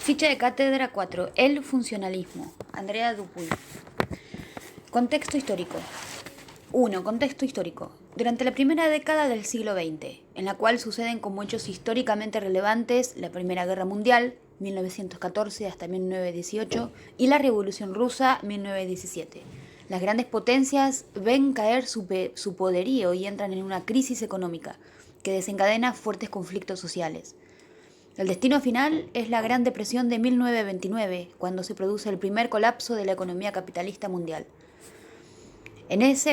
Ficha de cátedra 4. El funcionalismo. Andrea Dupuy. Contexto histórico. 1. Contexto histórico. Durante la primera década del siglo XX, en la cual suceden como hechos históricamente relevantes la Primera Guerra Mundial, 1914 hasta 1918, y la Revolución Rusa, 1917. Las grandes potencias ven caer su poderío y entran en una crisis económica que desencadena fuertes conflictos sociales. El destino final es la Gran Depresión de 1929, cuando se produce el primer colapso de la economía capitalista mundial. Es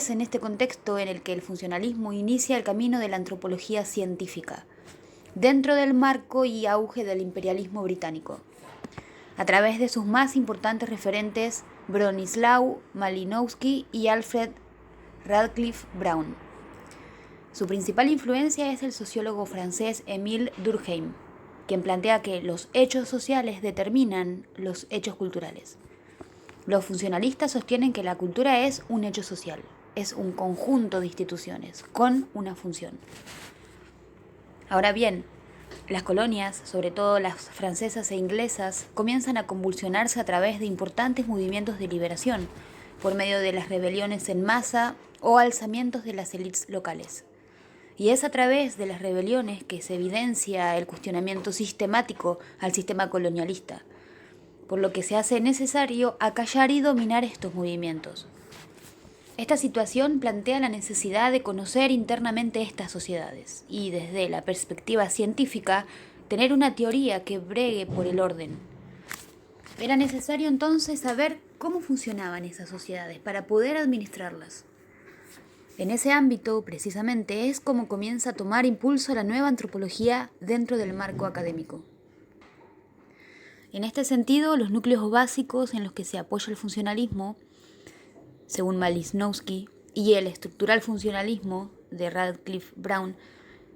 en este contexto en el que el funcionalismo inicia el camino de la antropología científica, dentro del marco y auge del imperialismo británico, a través de sus más importantes referentes Bronislaw Malinowski y Alfred Radcliffe Brown. Su principal influencia es el sociólogo francés Émile Durkheim, quien plantea que los hechos sociales determinan los hechos culturales. Los funcionalistas sostienen que la cultura es un hecho social, es un conjunto de instituciones con una función. Ahora bien, las colonias, sobre todo las francesas e inglesas, comienzan a convulsionarse a través de importantes movimientos de liberación, por medio de las rebeliones en masa o alzamientos de las élites locales. Y es a través de las rebeliones que se evidencia el cuestionamiento sistemático al sistema colonialista, por lo que se hace necesario acallar y dominar estos movimientos. Esta situación plantea la necesidad de conocer internamente estas sociedades y, desde la perspectiva científica, tener una teoría que bregue por el orden. Era necesario entonces saber cómo funcionaban esas sociedades para poder administrarlas. En ese ámbito, precisamente, es como comienza a tomar impulso la nueva antropología dentro del marco académico. En este sentido, los núcleos básicos en los que se apoya el funcionalismo, según Malinowski, y el estructural funcionalismo de Radcliffe Brown,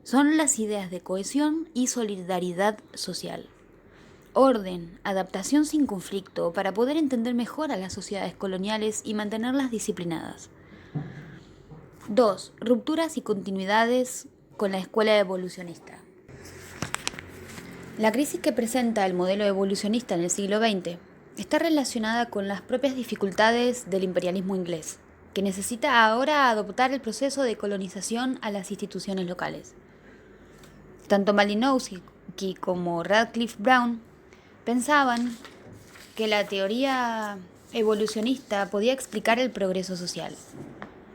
son las ideas de cohesión y solidaridad social. Orden, adaptación sin conflicto para poder entender mejor a las sociedades coloniales y mantenerlas disciplinadas. 2. Rupturas y continuidades con la escuela evolucionista. La crisis que presenta el modelo evolucionista en el siglo XX está relacionada con las propias dificultades del imperialismo inglés, que necesita ahora adoptar el proceso de colonización a las instituciones locales. Tanto Malinowski como Radcliffe Brown pensaban que la teoría evolucionista podía explicar el progreso social,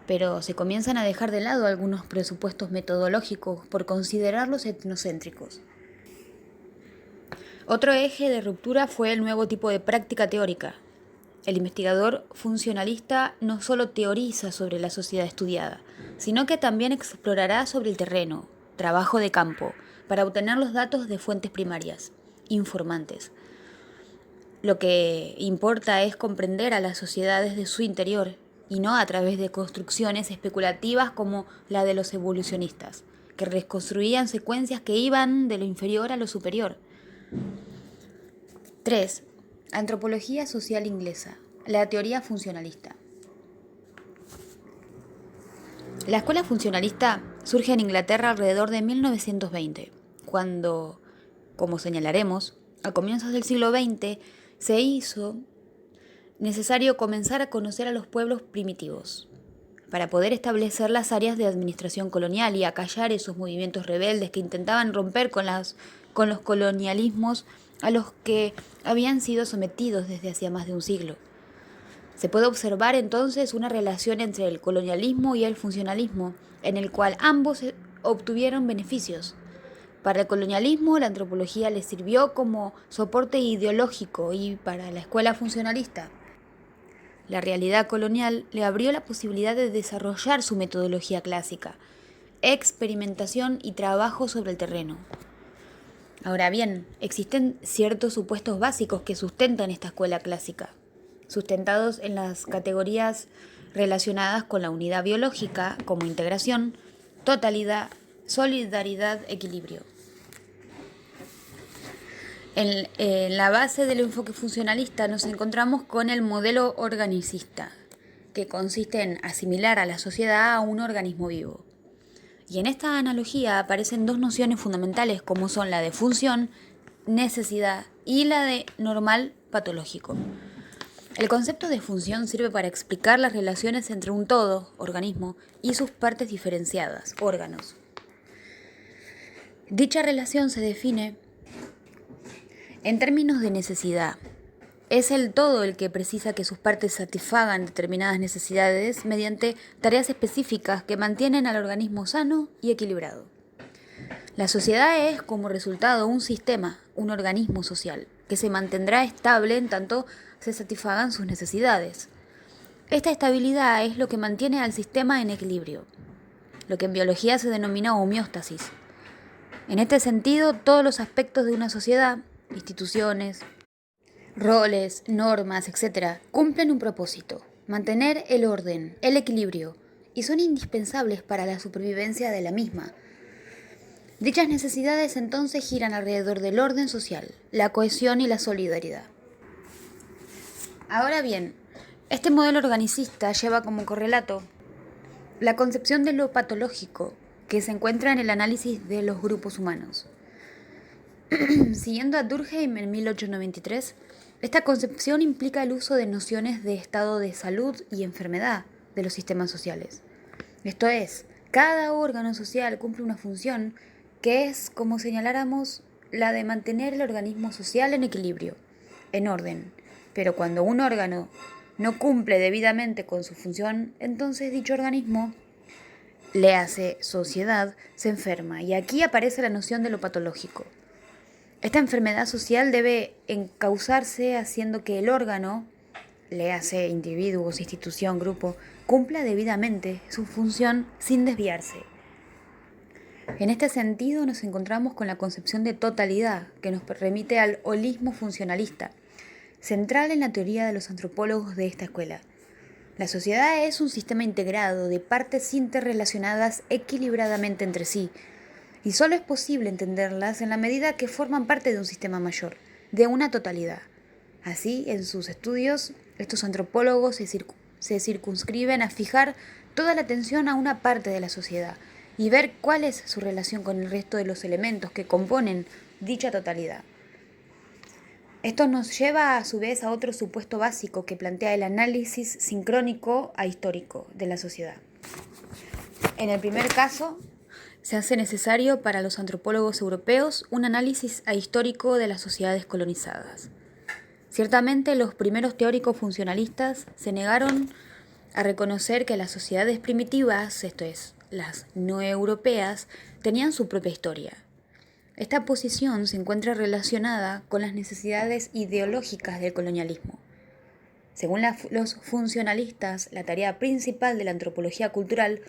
pero se comienzan a dejar de lado algunos presupuestos metodológicos por considerarlos etnocéntricos. Otro eje de ruptura fue el nuevo tipo de práctica teórica. El investigador funcionalista no solo teoriza sobre la sociedad estudiada, sino que también explorará sobre el terreno, trabajo de campo, para obtener los datos de fuentes primarias, informantes. Lo que importa es comprender a las sociedades de su interior, y no a través de construcciones especulativas como la de los evolucionistas, que reconstruían secuencias que iban de lo inferior a lo superior. 3. Antropología social inglesa. La teoría funcionalista. La escuela funcionalista surge en Inglaterra alrededor de 1920, cuando, como señalaremos, a comienzos del siglo XX se hizo necesario comenzar a conocer a los pueblos primitivos, para poder establecer las áreas de administración colonial y acallar esos movimientos rebeldes que intentaban romper con los colonialismos a los que habían sido sometidos desde hacía más de un siglo. Se puede observar entonces una relación entre el colonialismo y el funcionalismo, en el cual ambos obtuvieron beneficios. Para el colonialismo, la antropología le sirvió como soporte ideológico y para la escuela funcionalista, la realidad colonial le abrió la posibilidad de desarrollar su metodología clásica, experimentación y trabajo sobre el terreno. Ahora bien, existen ciertos supuestos básicos que sustentan esta escuela clásica, sustentados en las categorías relacionadas con la unidad biológica como integración, totalidad, solidaridad, equilibrio. En la base del enfoque funcionalista nos encontramos con el modelo organicista, que consiste en asimilar a la sociedad a un organismo vivo. Y en esta analogía aparecen dos nociones fundamentales como son la de función necesidad y la de normal patológico. El concepto de función sirve para explicar las relaciones entre un todo, organismo, y sus partes diferenciadas, órganos. Dicha relación se define en términos de necesidad. Es el todo el que precisa que sus partes satisfagan determinadas necesidades mediante tareas específicas que mantienen al organismo sano y equilibrado. La sociedad es, como resultado, un sistema, un organismo social, que se mantendrá estable en tanto se satisfagan sus necesidades. Esta estabilidad es lo que mantiene al sistema en equilibrio, lo que en biología se denomina homeostasis. En este sentido, todos los aspectos de una sociedad, instituciones, roles, normas, etc., cumplen un propósito: mantener el orden, el equilibrio, y son indispensables para la supervivencia de la misma. Dichas necesidades entonces giran alrededor del orden social, la cohesión y la solidaridad. Ahora bien, este modelo organicista lleva como correlato la concepción de lo patológico que se encuentra en el análisis de los grupos humanos. Siguiendo a Durkheim en 1893, esta concepción implica el uso de nociones de estado de salud y enfermedad de los sistemas sociales. Esto es, cada órgano social cumple una función que es, como señaláramos, la de mantener el organismo social en equilibrio, en orden. Pero cuando un órgano no cumple debidamente con su función, entonces dicho organismo, léase sociedad, se enferma. Y aquí aparece la noción de lo patológico. Esta enfermedad social debe encauzarse haciendo que el órgano, léase individuos, institución, grupo, cumpla debidamente su función sin desviarse. En este sentido nos encontramos con la concepción de totalidad, que nos remite al holismo funcionalista, central en la teoría de los antropólogos de esta escuela. La sociedad es un sistema integrado de partes interrelacionadas equilibradamente entre sí, y solo es posible entenderlas en la medida que forman parte de un sistema mayor, de una totalidad. Así, en sus estudios, estos antropólogos se circunscriben a fijar toda la atención a una parte de la sociedad y ver cuál es su relación con el resto de los elementos que componen dicha totalidad. Esto nos lleva a su vez a otro supuesto básico que plantea el análisis sincrónico a histórico de la sociedad. En el primer caso, se hace necesario para los antropólogos europeos un análisis ahistórico de las sociedades colonizadas. Ciertamente, los primeros teóricos funcionalistas se negaron a reconocer que las sociedades primitivas, esto es, las no europeas, tenían su propia historia. Esta posición se encuentra relacionada con las necesidades ideológicas del colonialismo. Según los funcionalistas, la tarea principal de la antropología cultural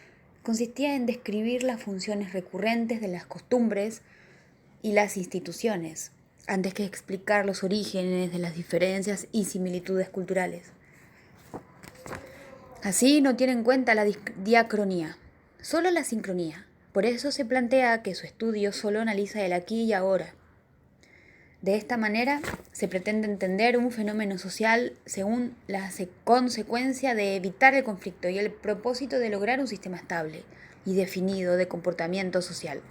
consistía en describir las funciones recurrentes de las costumbres y las instituciones, antes que explicar los orígenes de las diferencias y similitudes culturales. Así no tiene en cuenta la diacronía, solo la sincronía. Por eso se plantea que su estudio solo analiza el aquí y ahora. De esta manera se pretende entender un fenómeno social según la consecuencia de evitar el conflicto y el propósito de lograr un sistema estable y definido de comportamiento social.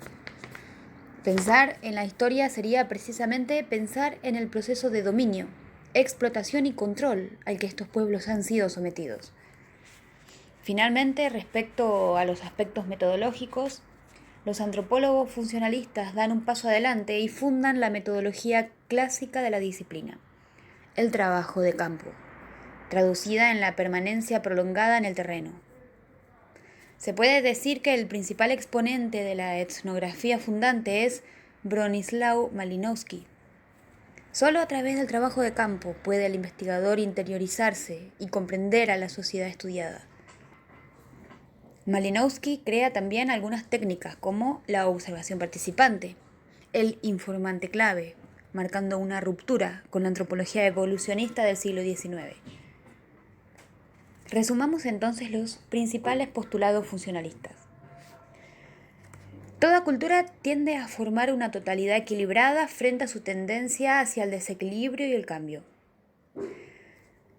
Pensar en la historia sería precisamente pensar en el proceso de dominio, explotación y control al que estos pueblos han sido sometidos. Finalmente, respecto a los aspectos metodológicos, los antropólogos funcionalistas dan un paso adelante y fundan la metodología clásica de la disciplina, el trabajo de campo, traducida en la permanencia prolongada en el terreno. Se puede decir que el principal exponente de la etnografía fundante es Bronisław Malinowski. Solo a través del trabajo de campo puede el investigador interiorizarse y comprender a la sociedad estudiada. Malinowski crea también algunas técnicas como la observación participante, el informante clave, marcando una ruptura con la antropología evolucionista del siglo XIX. Resumamos entonces los principales postulados funcionalistas. Toda cultura tiende a formar una totalidad equilibrada frente a su tendencia hacia el desequilibrio y el cambio.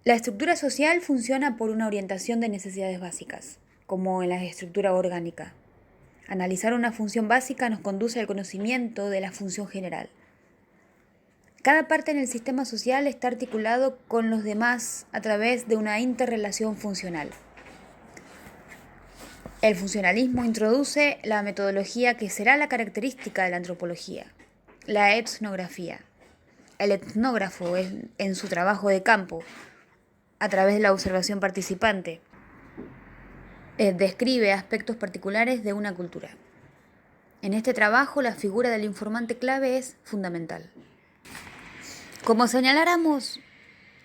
La estructura social funciona por una orientación de necesidades básicas, como en la estructura orgánica. Analizar una función básica nos conduce al conocimiento de la función general. Cada parte en el sistema social está articulado con los demás a través de una interrelación funcional. El funcionalismo introduce la metodología que será la característica de la antropología, la etnografía. El etnógrafo, en su trabajo de campo, a través de la observación participante, describe aspectos particulares de una cultura. En este trabajo, la figura del informante clave es fundamental. Como señaláramos,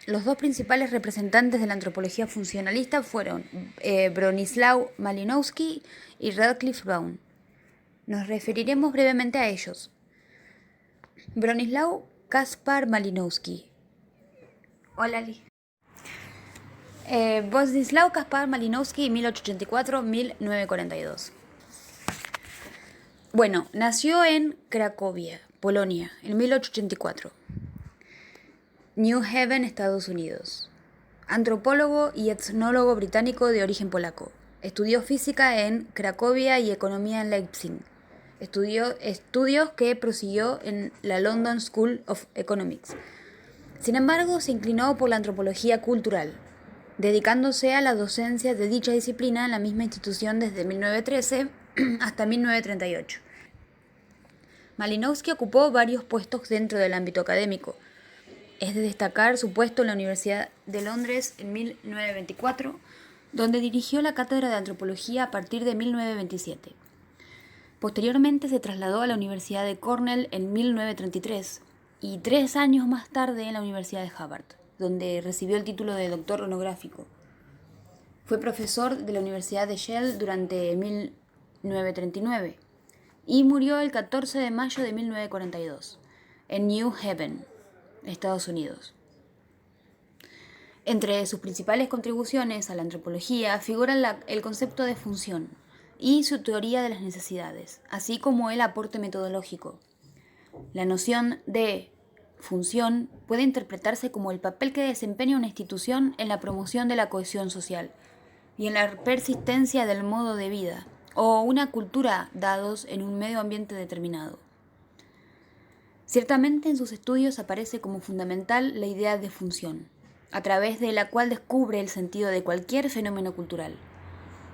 los dos principales representantes de la antropología funcionalista fueron Bronisław Malinowski y Radcliffe Brown. Nos referiremos brevemente a ellos. Bronisław Kaspar Malinowski. Hola, Li. Bronisław Kaspar Malinowski, 1884-1942. Bueno, nació en Cracovia, Polonia, en 1884. New Haven, Estados Unidos. Antropólogo y etnólogo británico de origen polaco. Estudió física en Cracovia y economía en Leipzig. Estudios que prosiguió en la London School of Economics. Sin embargo, se inclinó por la antropología cultural, dedicándose a la docencia de dicha disciplina en la misma institución desde 1913 hasta 1938. Malinowski ocupó varios puestos dentro del ámbito académico. Es de destacar su puesto en la Universidad de Londres en 1924, donde dirigió la cátedra de antropología a partir de 1927. Posteriormente se trasladó a la Universidad de Cornell en 1933 y 3 años más tarde en la Universidad de Harvard, donde recibió el título de doctor honorífico. Fue profesor de la Universidad de Yale durante 1939 y murió el 14 de mayo de 1942 en New Haven, Estados Unidos. Entre sus principales contribuciones a la antropología figuran el concepto de función y su teoría de las necesidades, así como el aporte metodológico. La noción de función puede interpretarse como el papel que desempeña una institución en la promoción de la cohesión social y en la persistencia del modo de vida o una cultura dados en un medio ambiente determinado. Ciertamente en sus estudios aparece como fundamental la idea de función, a través de la cual descubre el sentido de cualquier fenómeno cultural.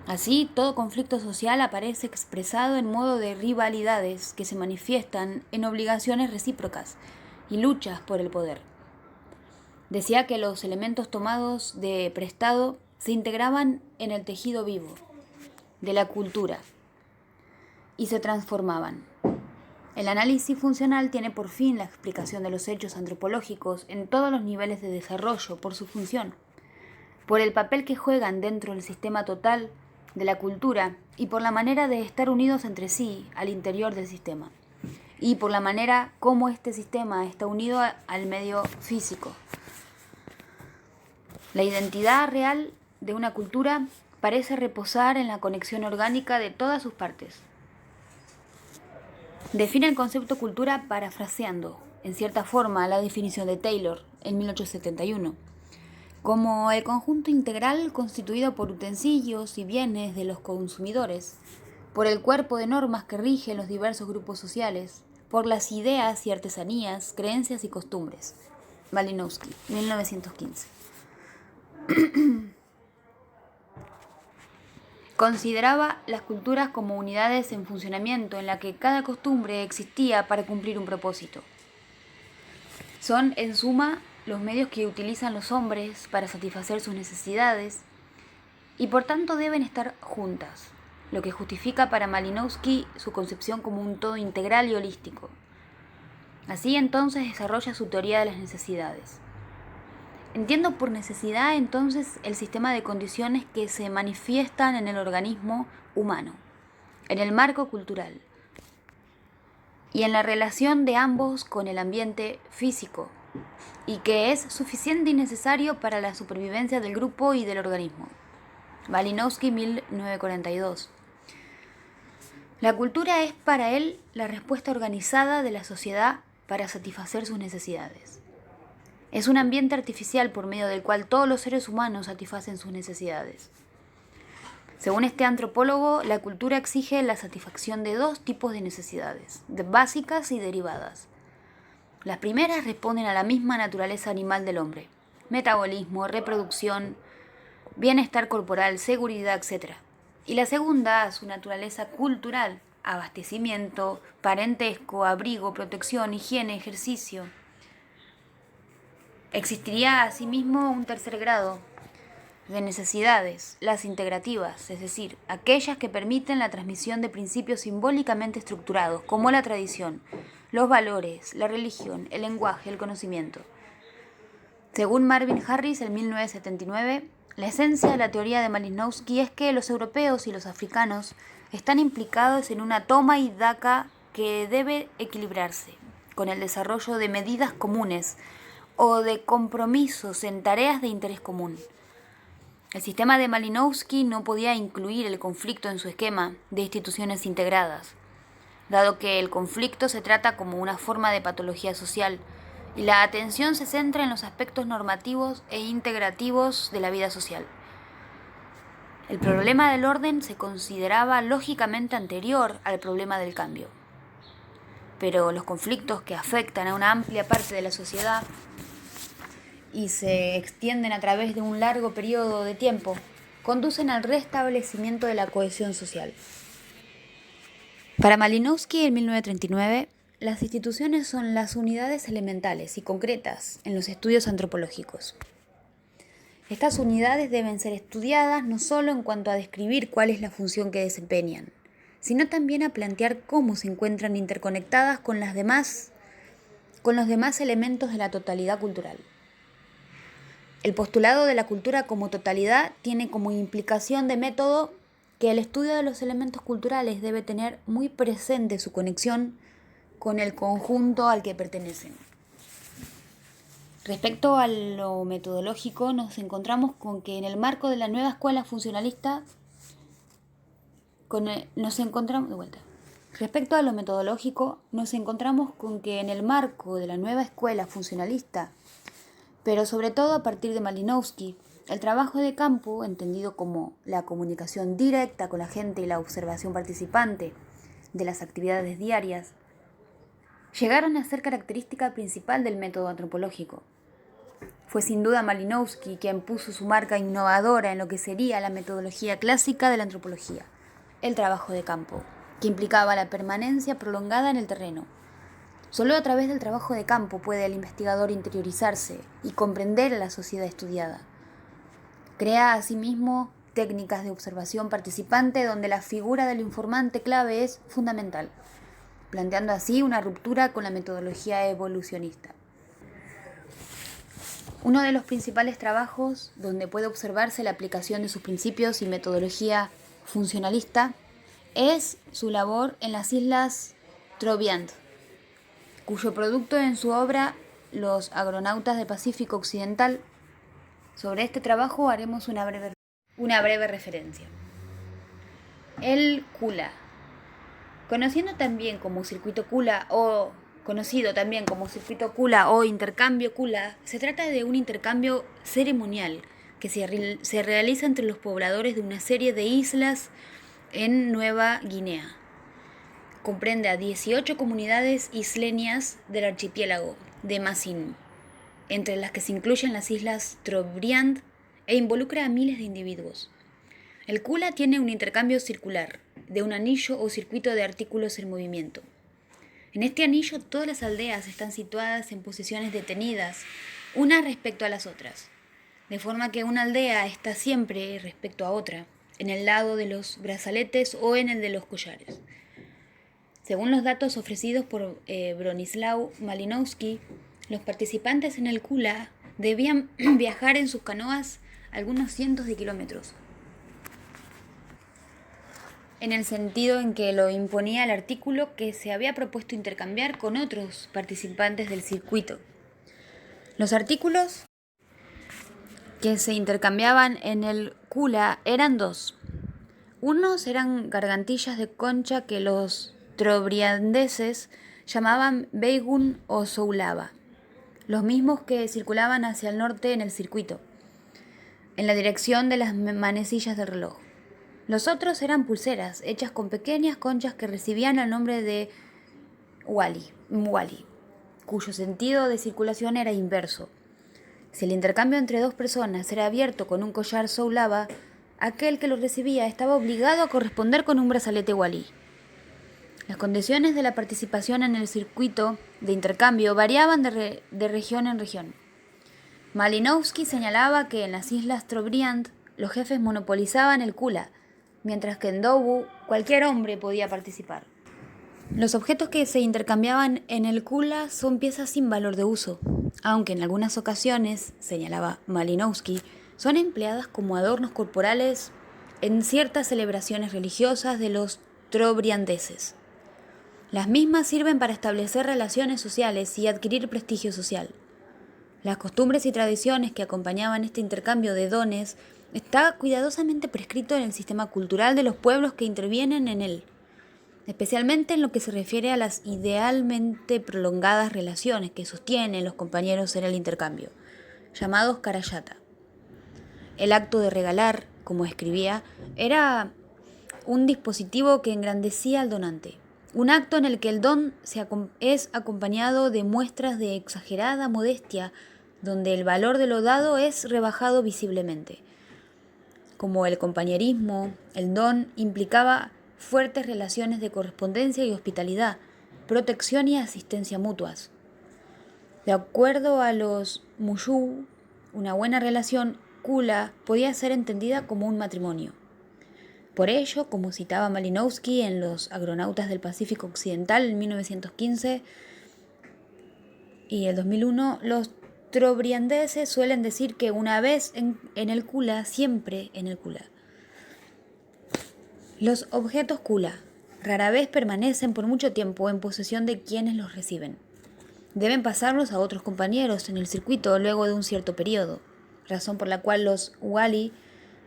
Así, todo conflicto social aparece expresado en modo de rivalidades que se manifiestan en obligaciones recíprocas y luchas por el poder. Decía que los elementos tomados de prestado se integraban en el tejido vivo de la cultura y se transformaban. El análisis funcional tiene por fin la explicación de los hechos antropológicos en todos los niveles de desarrollo por su función, por el papel que juegan dentro del sistema total de la cultura y por la manera de estar unidos entre sí al interior del sistema, y por la manera como este sistema está unido al medio físico. La identidad real de una cultura parece reposar en la conexión orgánica de todas sus partes. Define el concepto cultura parafraseando, en cierta forma, la definición de Taylor en 1871, como el conjunto integral constituido por utensilios y bienes de los consumidores, por el cuerpo de normas que rigen los diversos grupos sociales, por las ideas y artesanías, creencias y costumbres. Malinowski, 1915. Consideraba las culturas como unidades en funcionamiento en la que cada costumbre existía para cumplir un propósito. Son, en suma, los medios que utilizan los hombres para satisfacer sus necesidades y por tanto deben estar juntas, lo que justifica para Malinowski su concepción como un todo integral y holístico. Así entonces desarrolla su teoría de las necesidades. Entiendo por necesidad entonces el sistema de condiciones que se manifiestan en el organismo humano, en el marco cultural y en la relación de ambos con el ambiente físico, y que es suficiente y necesario para la supervivencia del grupo y del organismo. Malinowski, 1942. La cultura es para él la respuesta organizada de la sociedad para satisfacer sus necesidades. Es un ambiente artificial por medio del cual todos los seres humanos satisfacen sus necesidades. Según este antropólogo, la cultura exige la satisfacción de dos tipos de necesidades, básicas y derivadas. Las primeras responden a la misma naturaleza animal del hombre: metabolismo, reproducción, bienestar corporal, seguridad, etc. Y la segunda a su naturaleza cultural: abastecimiento, parentesco, abrigo, protección, higiene, ejercicio. Existiría asimismo un tercer grado de necesidades, las integrativas, es decir, aquellas que permiten la transmisión de principios simbólicamente estructurados, como la tradición, los valores, la religión, el lenguaje, el conocimiento. Según Marvin Harris, en 1979, la esencia de la teoría de Malinowski es que los europeos y los africanos están implicados en una toma y daca que debe equilibrarse con el desarrollo de medidas comunes o de compromisos en tareas de interés común. El sistema de Malinowski no podía incluir el conflicto en su esquema de instituciones integradas, dado que el conflicto se trata como una forma de patología social y la atención se centra en los aspectos normativos e integrativos de la vida social. El problema del orden se consideraba lógicamente anterior al problema del cambio. Pero los conflictos que afectan a una amplia parte de la sociedad y se extienden a través de un largo periodo de tiempo conducen al restablecimiento de la cohesión social. Para Malinowski, en 1939, las instituciones son las unidades elementales y concretas en los estudios antropológicos. Estas unidades deben ser estudiadas no solo en cuanto a describir cuál es la función que desempeñan, sino también a plantear cómo se encuentran interconectadas con los demás elementos de la totalidad cultural. El postulado de la cultura como totalidad tiene como implicación de método que el estudio de los elementos culturales debe tener muy presente su conexión con el conjunto al que pertenecen. Respecto a lo metodológico, nos encontramos con que en el marco de la nueva escuela funcionalista, Respecto a lo metodológico, nos encontramos con que en el marco de la nueva escuela funcionalista, pero sobre todo a partir de Malinowski, el trabajo de campo, entendido como la comunicación directa con la gente y la observación participante de las actividades diarias, llegaron a ser característica principal del método antropológico. Fue sin duda Malinowski quien puso su marca innovadora en lo que sería la metodología clásica de la antropología, el trabajo de campo, que implicaba la permanencia prolongada en el terreno. Solo a través del trabajo de campo puede el investigador interiorizarse y comprender a la sociedad estudiada. Crea asimismo técnicas de observación participante donde la figura del informante clave es fundamental, planteando así una ruptura con la metodología evolucionista. Uno de los principales trabajos donde puede observarse la aplicación de sus principios y metodología funcionalista es su labor en las Islas Trobriand, cuyo producto en su obra Los agronautas del Pacífico Occidental. Sobre este trabajo haremos una breve referencia. El Kula, conocido también como circuito Kula o intercambio Kula, se trata de un intercambio ceremonial que se realiza entre los pobladores de una serie de islas en Nueva Guinea. Comprende a 18 comunidades isleñas del archipiélago de Masin, entre las que se incluyen las islas Trobriand, e involucra a miles de individuos. El Kula tiene un intercambio circular, de un anillo o circuito de artículos en movimiento. En este anillo todas las aldeas están situadas en posiciones detenidas, unas respecto a las otras, de forma que una aldea está siempre respecto a otra, en el lado de los brazaletes o en el de los collares. Según los datos ofrecidos por Bronislaw Malinowski, los participantes en el Kula debían viajar en sus canoas algunos cientos de kilómetros, en el sentido en que lo imponía el artículo que se había propuesto intercambiar con otros participantes del circuito. Los artículos que se intercambiaban en el Kula eran dos. Unos eran gargantillas de concha que los trobriandeses llamaban beigun o soulaba, los mismos que circulaban hacia el norte en el circuito, en la dirección de las manecillas del reloj. Los otros eran pulseras hechas con pequeñas conchas que recibían el nombre de mwali. cuyo sentido de circulación era inverso. Si el intercambio entre dos personas era abierto con un collar Soulaba, aquel que lo recibía estaba obligado a corresponder con un brazalete Wali. Las condiciones de la participación en el circuito de intercambio variaban de región en región. Malinowski señalaba que en las islas Trobriand los jefes monopolizaban el kula, mientras que en Dobu cualquier hombre podía participar. Los objetos que se intercambiaban en el kula son piezas sin valor de uso, aunque en algunas ocasiones, señalaba Malinowski, son empleadas como adornos corporales en ciertas celebraciones religiosas de los trobriandeses. Las mismas sirven para establecer relaciones sociales y adquirir prestigio social. Las costumbres y tradiciones que acompañaban este intercambio de dones está cuidadosamente prescrito en el sistema cultural de los pueblos que intervienen en él, especialmente en lo que se refiere a las idealmente prolongadas relaciones que sostienen los compañeros en el intercambio, llamados karayata. El acto de regalar, como escribía, era un dispositivo que engrandecía al donante, un acto en el que el don es acompañado de muestras de exagerada modestia, donde el valor de lo dado es rebajado visiblemente. Como el compañerismo, el don implicaba fuertes relaciones de correspondencia y hospitalidad, protección y asistencia mutuas. De acuerdo a los Mushu, una buena relación kula podía ser entendida como un matrimonio. Por ello, como citaba Malinowski en Los Agronautas del Pacífico Occidental en 1915 y el 2001, los trobriandeses suelen decir que una vez en el kula, siempre en el kula. Los objetos kula rara vez permanecen por mucho tiempo en posesión de quienes los reciben. Deben pasarlos a otros compañeros en el circuito luego de un cierto periodo, razón por la cual los Wali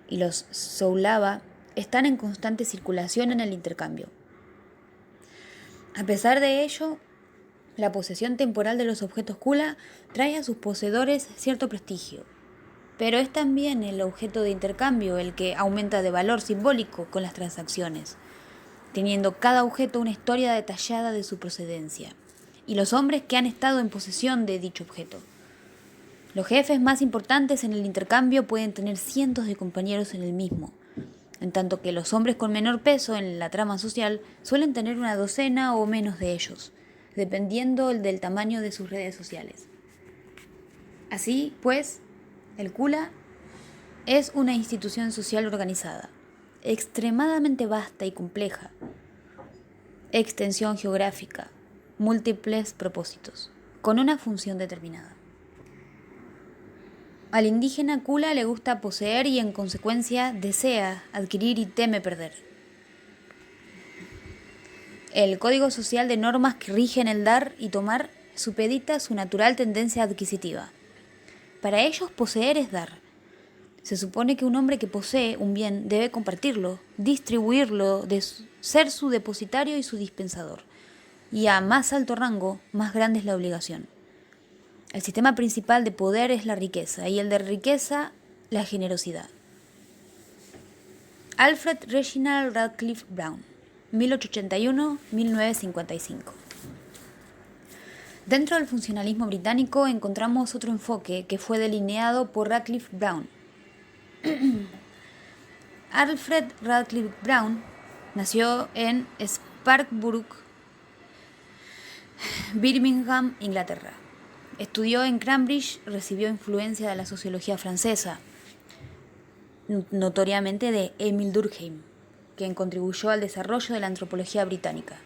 y los Soulaba están en constante circulación en el intercambio. A pesar de ello, la posesión temporal de los objetos kula trae a sus poseedores cierto prestigio, pero es también el objeto de intercambio el que aumenta de valor simbólico con las transacciones, teniendo cada objeto una historia detallada de su procedencia, y los hombres que han estado en posesión de dicho objeto. Los jefes más importantes en el intercambio pueden tener cientos de compañeros en el mismo, en tanto que los hombres con menor peso en la trama social suelen tener una docena o menos de ellos, dependiendo del tamaño de sus redes sociales. Así, pues, el kula es una institución social organizada, extremadamente vasta y compleja, extensión geográfica, múltiples propósitos, con una función determinada. Al indígena kula le gusta poseer y en consecuencia desea adquirir y teme perder. El código social de normas que rigen el dar y tomar supedita su natural tendencia adquisitiva. Para ellos poseer es dar. Se supone que un hombre que posee un bien debe compartirlo, distribuirlo, ser su depositario y su dispensador. Y a más alto rango, más grande es la obligación. El sistema principal de poder es la riqueza y el de riqueza, la generosidad. Alfred Reginald Radcliffe Brown, 1881-1955. Dentro del funcionalismo británico encontramos otro enfoque que fue delineado por Radcliffe Brown. Alfred Radcliffe Brown nació en Sparkbrook, Birmingham, Inglaterra. Estudió en Cambridge, recibió influencia de la sociología francesa, notoriamente de Émile Durkheim, quien contribuyó al desarrollo de la antropología británica.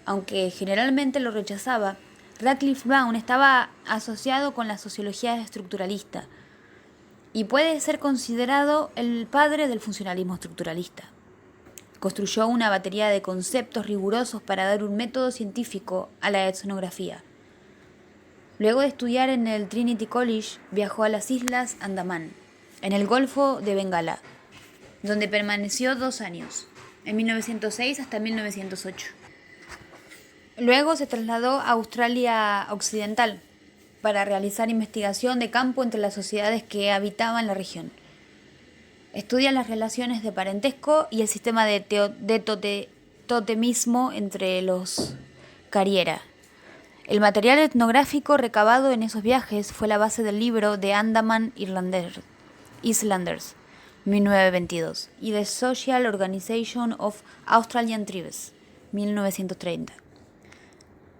Aunque generalmente lo rechazaba, Radcliffe Brown estaba asociado con la sociología estructuralista y puede ser considerado el padre del funcionalismo estructuralista. Construyó una batería de conceptos rigurosos para dar un método científico a la etnografía. Luego de estudiar en el Trinity College, viajó a las Islas Andamán, en el Golfo de Bengala, donde permaneció 2 años, en 1906 hasta 1908. Luego se trasladó a Australia Occidental para realizar investigación de campo entre las sociedades que habitaban la región. Estudia las relaciones de parentesco y el sistema de totemismo entre los Cariera, El material etnográfico recabado en esos viajes fue la base del libro The Andaman Islanders, 1922, y The Social Organization of Australian Tribes, 1930.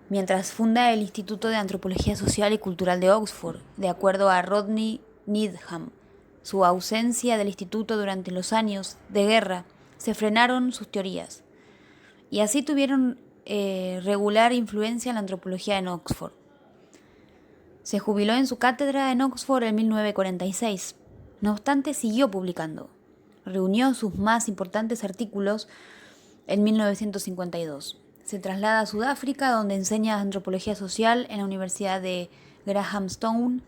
Mientras funda el Instituto de Antropología Social y Cultural de Oxford, de acuerdo a Rodney Needham. Su ausencia del instituto durante los años de guerra se frenaron sus teorías, y así tuvieron regular influencia en la antropología en Oxford. Se jubiló en su cátedra en Oxford en 1946. No obstante, siguió publicando. Reunió sus más importantes artículos en 1952. Se traslada a Sudáfrica, donde enseña antropología social en la Universidad de Grahamstown.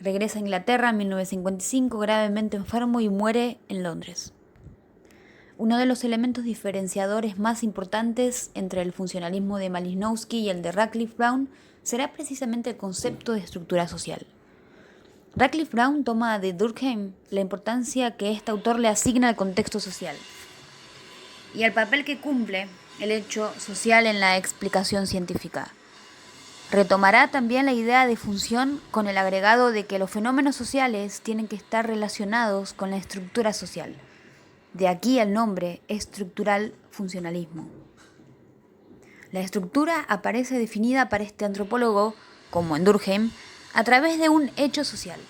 Regresa a Inglaterra en 1955, gravemente enfermo, y muere en Londres. Uno de los elementos diferenciadores más importantes entre el funcionalismo de Malinowski y el de Radcliffe Brown será precisamente el concepto de estructura social. Radcliffe Brown toma de Durkheim la importancia que este autor le asigna al contexto social y al papel que cumple el hecho social en la explicación científica. Retomará también la idea de función con el agregado de que los fenómenos sociales tienen que estar relacionados con la estructura social. De aquí el nombre estructural funcionalismo. La estructura aparece definida para este antropólogo, como en Durkheim, a través de un hecho social,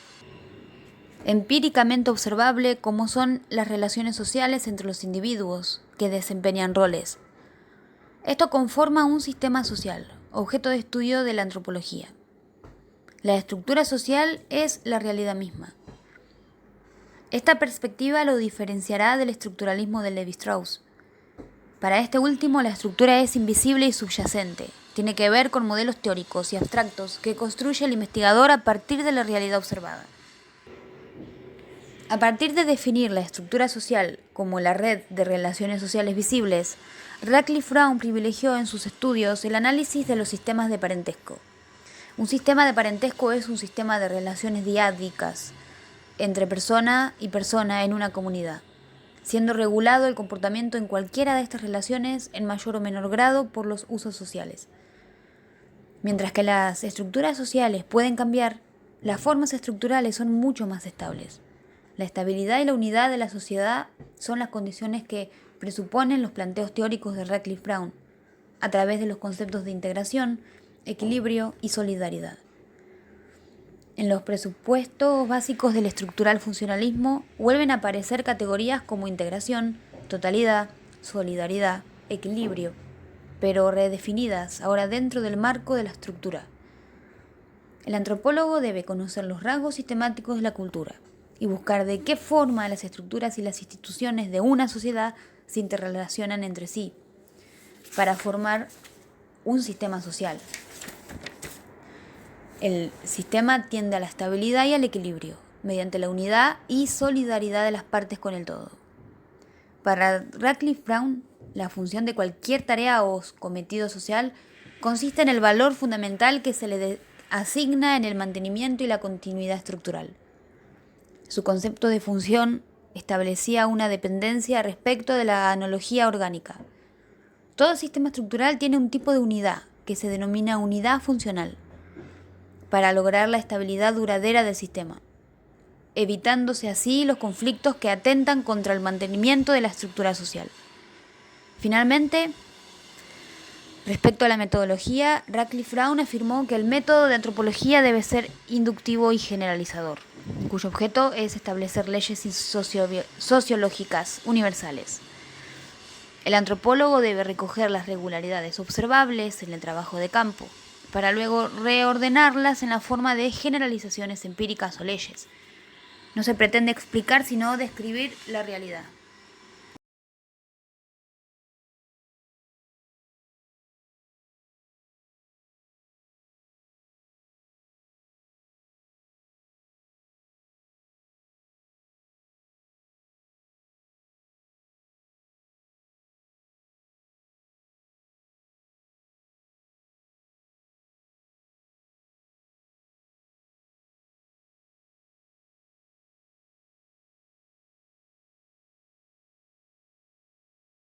empíricamente observable, como son las relaciones sociales entre los individuos que desempeñan roles. Esto conforma un sistema social, objeto de estudio de la antropología. La estructura social es la realidad misma. Esta perspectiva lo diferenciará del estructuralismo de Levi-Strauss. Para este último, la estructura es invisible y subyacente. Tiene que ver con modelos teóricos y abstractos que construye el investigador a partir de la realidad observada. A partir de definir la estructura social como la red de relaciones sociales visibles, Radcliffe Brown privilegió en sus estudios el análisis de los sistemas de parentesco. Un sistema de parentesco es un sistema de relaciones diádicas entre persona y persona en una comunidad, siendo regulado el comportamiento en cualquiera de estas relaciones en mayor o menor grado por los usos sociales. Mientras que las estructuras sociales pueden cambiar, las formas estructurales son mucho más estables. La estabilidad y la unidad de la sociedad son las condiciones que presuponen los planteos teóricos de Radcliffe Brown, a través de los conceptos de integración, equilibrio y solidaridad. En los presupuestos básicos del estructural funcionalismo vuelven a aparecer categorías como integración, totalidad, solidaridad, equilibrio, pero redefinidas ahora dentro del marco de la estructura. El antropólogo debe conocer los rasgos sistemáticos de la cultura y buscar de qué forma las estructuras y las instituciones de una sociedad se interrelacionan entre sí para formar un sistema social. El sistema tiende a la estabilidad y al equilibrio, mediante la unidad y solidaridad de las partes con el todo. Para Radcliffe Brown, la función de cualquier tarea o cometido social consiste en el valor fundamental que se le asigna en el mantenimiento y la continuidad estructural. Su concepto de función establecía una dependencia respecto de la analogía orgánica. Todo sistema estructural tiene un tipo de unidad, que se denomina unidad funcional, para lograr la estabilidad duradera del sistema, evitándose así los conflictos que atentan contra el mantenimiento de la estructura social. Finalmente, respecto a la metodología, Radcliffe Brown afirmó que el método de antropología debe ser inductivo y generalizador, cuyo objeto es establecer leyes sociológicas universales. El antropólogo debe recoger las regularidades observables en el trabajo de campo, para luego reordenarlas en la forma de generalizaciones empíricas o leyes. No se pretende explicar, sino describir la realidad.